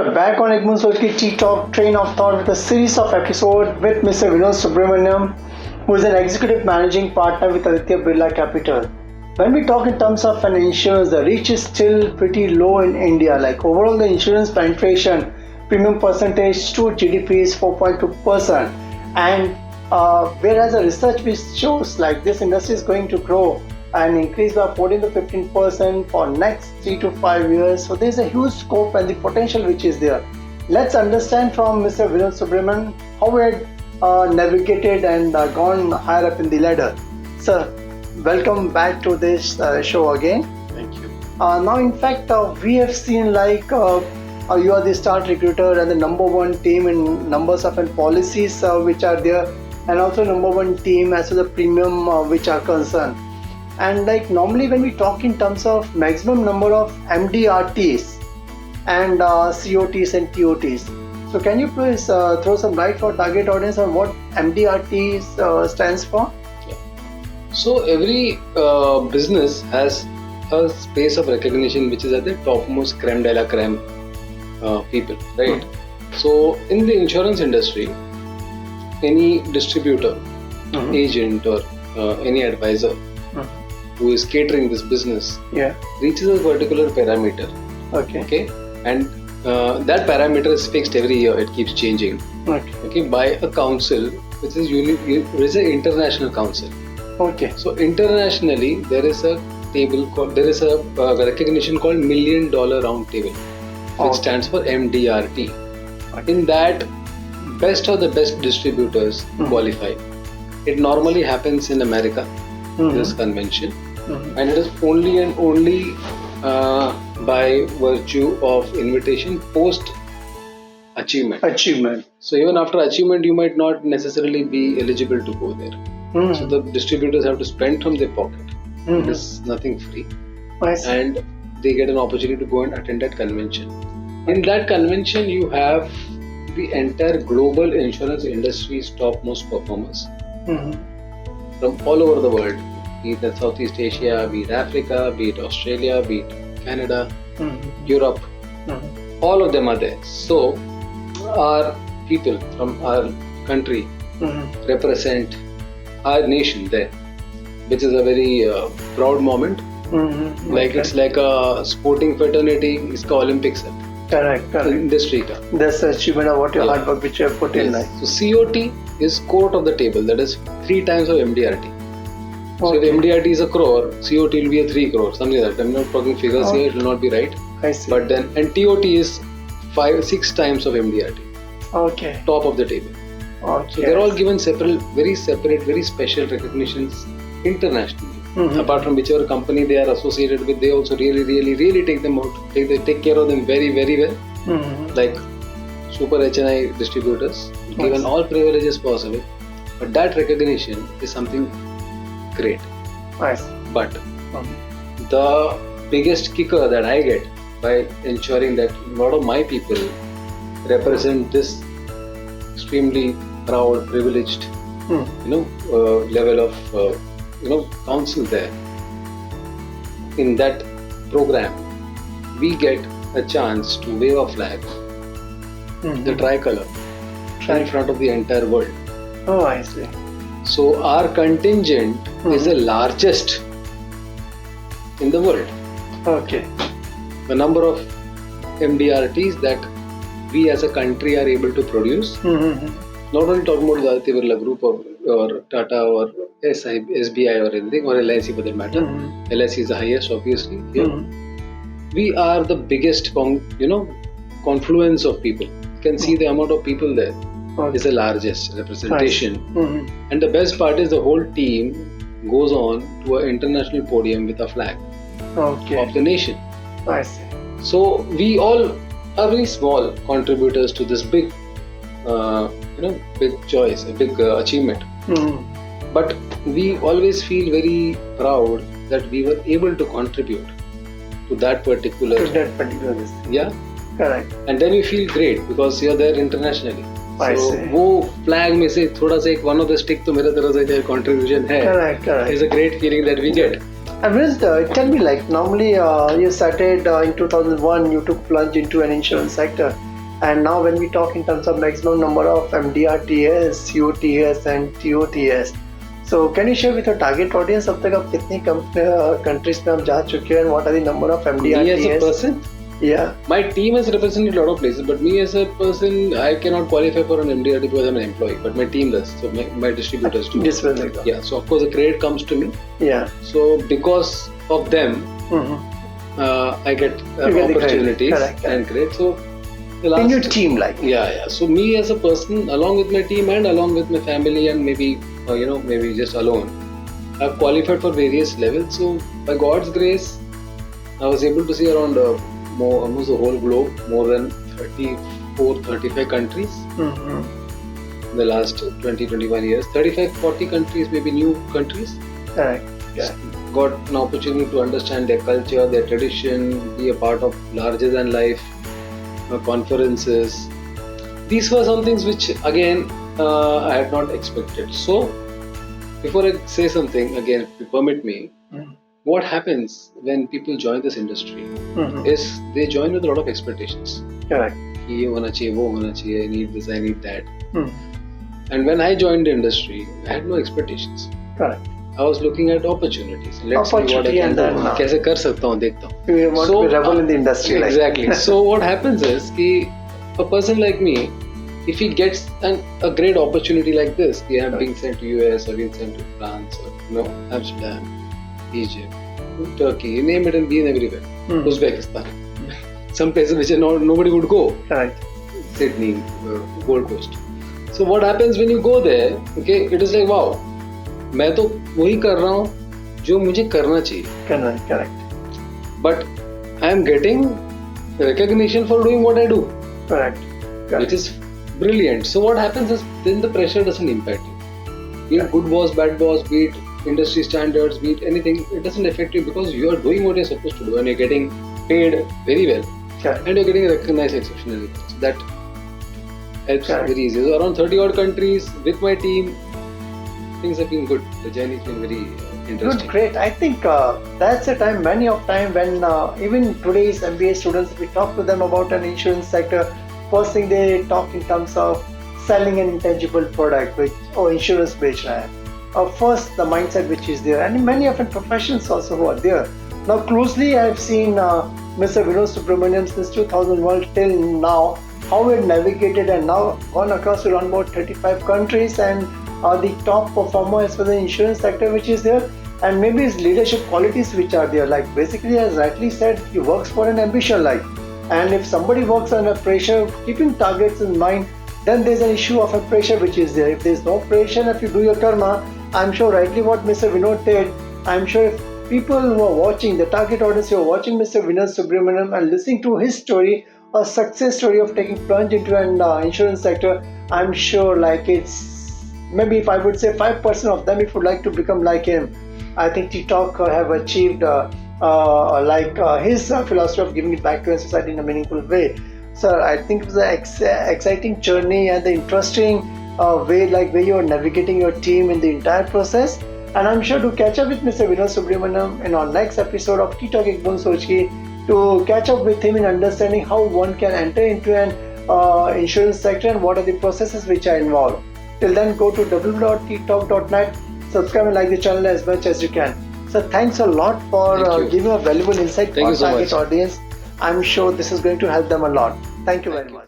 are back on Boond Soch Talk Train of Thought with a series of episodes with Mr. Vinod Subramanian, who is an executive managing partner with Aditya Birla Capital. When we talk in terms of an insurance, the reach is still pretty low in India. Like overall, the insurance penetration premium percentage to GDP is 4.2%, and whereas the research which shows like this industry is going to grow and increase by 14 to 15% for next 3 to 5 years. So there is a huge scope and the potential which is there. Let's understand from Mr. Vinod Subramanian how we had navigated and gone higher up in the ladder. Sir, welcome back to this show again. Thank you. Now, in fact, we have seen like you are the start recruiter and the number one team in numbers of policies which are there, and also number one team as to the premium which are concerned. And like normally when we talk in terms of maximum number of MDRTs and COTs and TOTs, so can you please throw some light for target audience on what MDRT stands for? Yeah. So every business has a space of recognition which is at the topmost creme de la creme people, right? So in the insurance industry, any distributor, agent or any advisor who is catering this business reaches a particular parameter. Okay. And that parameter is fixed every year. It keeps changing. Okay. By a council, which is an international council. Okay. So internationally, there is a table called, there is a recognition called $1 Million Round Table, which stands for MDRT. In that, best of the best distributors qualify. It normally happens in America, this convention. And it is only and only by virtue of invitation post achievement. So even after achievement, you might not necessarily be eligible to go there. So the distributors have to spend from their pocket. It is nothing free. And they get an opportunity to go and attend that convention. In that convention, you have the entire global insurance industry's topmost performers from all over the world. Be it Southeast Asia, be it Africa, be it Australia, be it Canada, Europe, all of them are there. So our people from our country represent our nation there, which is a very proud moment. Like it's like a sporting fraternity, it's called Olympics. Correct. Industry. That's the achievement of what your hard work which you have put in. Like. So COT is court of the table, that is 3 times of MDRT. So if MDRT is a crore, COT will be a 3 crore, something like that. I'm not talking figures here, it will not be right. I see. But then, and TOT is 5-6 times of MDRT. Okay. Top of the table. Okay. So they're all given very separate, very special recognitions internationally. Apart from whichever company they are associated with, they also really take them out. Take care of them very well. Like super HNI distributors, given all privileges possible. But that recognition is something great. Nice. But the biggest kicker that I get by ensuring that a lot of my people represent this extremely proud, privileged, level of council there. In that program, we get a chance to wave a flag, the tricolor, in front of the entire world. Oh, I see. So our contingent is the largest in the world. Okay. The number of MDRTs that we as a country are able to produce, not only talking about the Aditya Birla Group or Tata or SBI or anything, or LIC for that matter. LIC is the highest, obviously. Here. We are the biggest confluence of people. You can see the amount of people there. Is the largest representation. And the best part is the whole team goes on to an international podium with a flag of the nation. I see. So we all are very small contributors to this big, big choice, a big achievement. But we always feel very proud that we were able to contribute to that particular. Yeah. Correct. And then you feel great because you're there internationally. So वो flag में से थोड़ा सा एक one of the stick तो मेरा तरफ से contribution है. Correct. It's a great feeling that we get. And Vinod, tell me, like normally you started in 2001, you took plunge into an insurance sector. And now when we talk in terms of maximum number of MDRTs, COTs and TOTs, so can you share with your target audience अब तक आप कितनी countries में आप जा चुके हैं and what are the number of MDRTs? Me as a person? Yeah. My team has represented a lot of places, but me as a person, I cannot qualify for an MDRT because I'm an employee, but my team does. So my distributors do. Yeah. So of course the credit comes to me. Yeah. So because of them, I get opportunities and credit. So the last, in your team, like. Yeah. So me as a person, along with my team and along with my family and maybe maybe just alone, I've qualified for various levels. So by God's grace, I was able to see around almost the whole globe, more than 34-35 countries in the last 20-21 years. 35-40 countries, maybe new countries. Correct. Yeah. Got an opportunity to understand their culture, their tradition, be a part of larger than life conferences. These were some things which again I had not expected. So before I say something, again, if you permit me, what happens when people join this industry is they join with a lot of expectations. Correct. Ye hona chahiye, wo hona chahiye, I need this, I need that. And when I joined the industry, I had no expectations. Correct. I was looking at opportunities. Let's see what I can do. कैसे कर सकता हूँ देखता हूँ. You want to be rebel in the industry. Exactly. So what happens is कि a person like me, if he gets a great opportunity like this, I am being sent to US or being sent to France or Amsterdam, Egypt, Turkey, you name it, and being everywhere. Uzbekistan, some places which nobody would go. Right. Sydney, Gold Coast. So what happens when you go there? Okay, it is like wow. मैं तो वही कर रहा हूँ जो मुझे करना चाहिए. Correct. But I am getting recognition for doing what I do. Correct. Which is brilliant. So what happens is then the pressure doesn't impact you. Be it good boss, bad boss, be it industry standards, be it anything, it doesn't affect you because you are doing what you're supposed to do and you're getting paid very well. And you're getting recognized exceptionally. So that helps very easy. So around 30 odd countries with my team, things have been good. The journey has been very interesting. Good, great. I think that's a time, many of time when even today's MBA students, we talk to them about an insurance sector, first thing they talk in terms of selling an intangible product or insurance बेच रहा है. First, the mindset which is there, and many of the professions also who are there. Now, closely I have seen Mr. Vinod Subramanian since 2001 till now, how we navigated and now gone across to around about 35 countries and the top performer as for the insurance sector which is there, and maybe his leadership qualities which are there. Like basically, as rightly said, he works for an ambition life, and if somebody works under pressure, keeping targets in mind, then there's an issue of a pressure which is there. If there's no pressure, if you do your karma, I'm sure rightly what Mr. Vinod did, I'm sure if people who are watching, the target audience who are watching Mr. Vinod Subramanian and listening to his story, a success story of taking plunge into an insurance sector, I'm sure like it's maybe if I would say 5% of them if would like to become like him. I think ttalk have achieved his philosophy of giving it back to society in a meaningful way. So I think it was an exciting journey and the interesting way where you are navigating your team in the entire process. And I'm sure to catch up with Mr. Vinod Subramanian in our next episode of ttalk with Boond Soch to catch up with him in understanding how one can enter into an insurance sector and what are the processes which are involved. Till then, go to www.ttalk.net, subscribe and like the channel as much as you can. So thanks a lot for giving a valuable insight for our target audience. I'm sure this is going to help them a lot. Thank you very much.